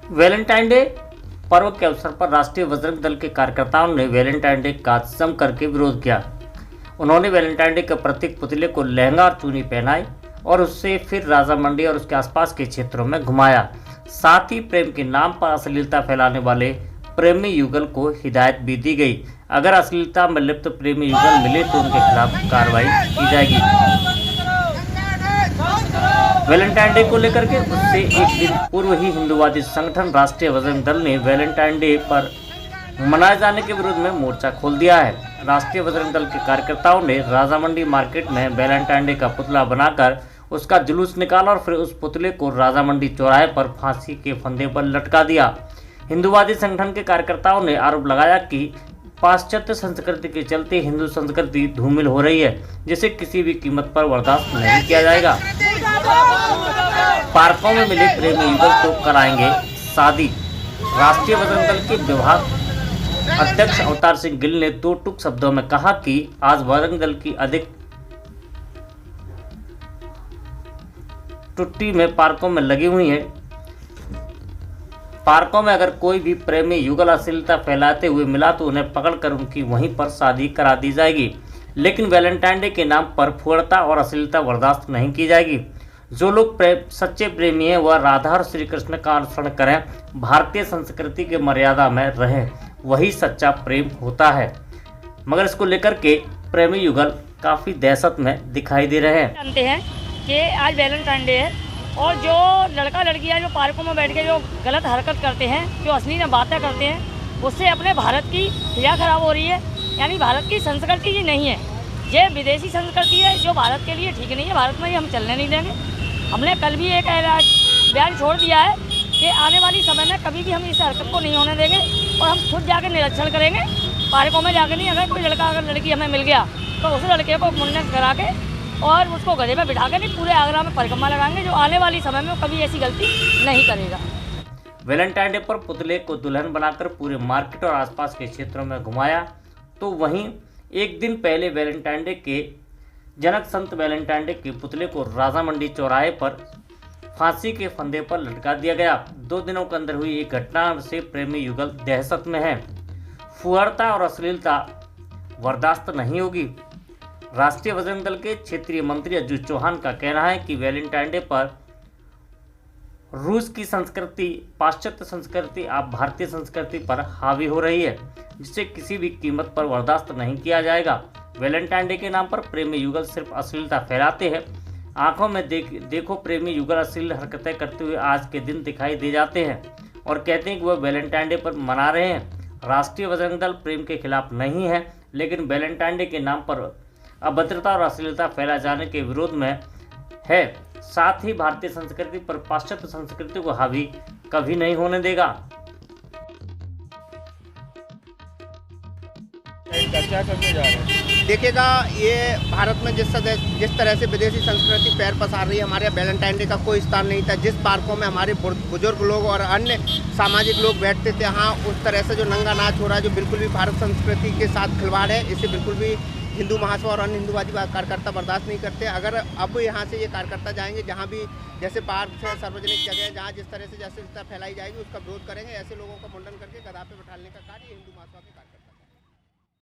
Valentine day पर्व के अवसर पर राष्ट्रीय बजरंग दल के कार्यकर्ताओं ने वैलेंटाइन डे का जम करके विरोध किया। उन्होंने वैलेंटाइन डे के प्रतीक पुतले को लहंगा और चुन्नी पहनाई और उससे फिर राजामंडी और उसके आसपास के क्षेत्रों में घुमाया। साथ ही प्रेम के नाम पर अश्लीलता फैलाने वाले प्रेमी युगल को हिदायत भी दी गई। अगर अश्लीलता में लिप्त प्रेमी युगल मिले तो उनके खिलाफ कार्रवाई की जाएगी। वैलेंटाइन डे को लेकर के उससे एक दिन पूर्व ही हिंदूवादी संगठन राष्ट्रीय बजरंग दल ने वैलेंटाइन डे पर मनाए जाने के विरोध में मोर्चा खोल दिया है। राष्ट्रीय बजरंग दल के कार्यकर्ताओं ने राजामंडी मार्केट में वैलेंटाइन डे का पुतला बनाकर उसका जुलूस निकाला और फिर उस पुतले को राजामंडी चौराहे पर फांसी के फंदे पर लटका दिया। हिंदूवादी संगठन के कार्यकर्ताओं ने आरोप लगाया कि पाश्चात्य संस्कृति के चलते हिंदू संस्कृति धूमिल हो रही है, जिसे किसी भी कीमत पर बर्दाश्त नहीं किया जाएगा। पार्कों में मिले प्रेमी युगल को कराएंगे शादी। राष्ट्रीय बजरंग दल के विभाग अध्यक्ष अवतार सिंह गिल ने दो टूक शब्दों में कहा कि आज बजरंग दल की अधिक टुट्टी में पार्कों में लगी हुई है। पार्कों में अगर कोई भी प्रेमी युगल अश्लीलता फैलाते हुए मिला तो उन्हें पकड़कर उनकी वहीं पर शादी करा दी जाएगी, लेकिन वैलेंटाइन डे के नाम पर फुहड़ता और अश्लीलता बर्दाश्त नहीं की जाएगी। जो लोग सच्चे प्रेमी हैं वह राधा और श्री कृष्ण का अनुसरण करें, भारतीय संस्कृति के मर्यादा में रहें, वही सच्चा प्रेम होता है। मगर इसको लेकर के प्रेमी युगल काफ़ी दहशत में दिखाई दे रहे हैं। जानते हैं कि आज वैलेंटाइन डे है और जो लड़का लड़कियां जो पार्कों में बैठ के जो गलत हरकत करते हैं, जो अश्लील बातें करते हैं, उससे अपने भारत की फिजा खराब हो रही है। यानी भारत की संस्कृति ये नहीं है, ये विदेशी संस्कृति है जो भारत के लिए ठीक नहीं है। भारत में ये हम चलने नहीं देंगे। हमने कल भी एक बयान छोड़ दिया है कि आने वाली समय में कभी भी हम इस हरकत को नहीं होने देंगे और हम खुद जाकर निरीक्षण करेंगे पार्कों में जाकर। नहीं, अगर कोई लड़का अगर लड़की हमें मिल गया तो उस लड़के को मुंडन करा के और उसको गधे में बिठा के नहीं पूरे आगरा में परिक्रमा लगाएंगे, जो आने वाली समय में कभी ऐसी गलती नहीं करेगा। वैलेंटाइन डे पर पुतले को दुल्हन बनाकर पूरे मार्केट और आसपास के क्षेत्रों में घुमाया, तो वहीं एक दिन पहले वैलेंटाइन डे के जनक संत वैलेंटाइन डे के पुतले को राजामंडी चौराहे पर फांसी के फंदे पर लटका दिया गया। 2 दिनों के अंदर हुई एक घटना से प्रेमी युगल दहशत में है। फुहड़ता और अश्लीलता बर्दाश्त नहीं होगी। राष्ट्रीय बजरंग दल के क्षेत्रीय मंत्री अज्जू चौहान का कहना है कि वैलेंटाइन डे पर रूस की संस्कृति, पाश्चात्य संस्कृति आप भारतीय संस्कृति पर हावी हो रही है, जिसे किसी भी कीमत पर बर्दाश्त नहीं किया जाएगा। वैलेंटाइन डे के नाम पर प्रेमी युगल सिर्फ अश्लीलता फैलाते हैं। आंखों में देखो प्रेमी युगल अश्लील हरकतें करते हुए आज के दिन दिखाई दे जाते हैं और कहते हैं कि वह वैलेंटाइन डे पर मना रहे हैं। राष्ट्रीय बजरंग दल प्रेम के खिलाफ नहीं है, लेकिन वैलेंटाइन डे के नाम पर अभद्रता और अश्लीलता फैला जाने के विरोध में है। साथ ही भारतीय संस्कृति पर पाश्चात्य संस्कृति को हावी कभी नहीं होने देगा। चर्चा करने जा रहे हैं। देखिएगा, ये भारत में जिस तरह से विदेशी संस्कृति पैर पसार रही है, हमारे वैलेंटाइन डे का कोई स्थान नहीं था। जिस पार्कों में हमारे बुजुर्ग लोग और अन्य सामाजिक लोग बैठते थे, हाँ उस तरह से जो नंगा नाच हो रहा है, जो बिल्कुल भी भारत संस्कृति के साथ खिलवाड़ है, इसे बिल्कुल भी हिंदू महासभा और अन्य हिंदूवादी कार्यकर्ता बर्दाश्त नहीं करते। अगर अब यहाँ से ये कार्यकर्ता जाएंगे, जहाँ भी जैसे पार्क है, सार्वजनिक जगह है, जहाँ जिस तरह से जैसे फैलाई जाएगी उसका विरोध करेंगे। ऐसे लोगों का मुंडन करके गधा पे बैठाने का कार्य हिंदू महासभा के कार्यकर्ता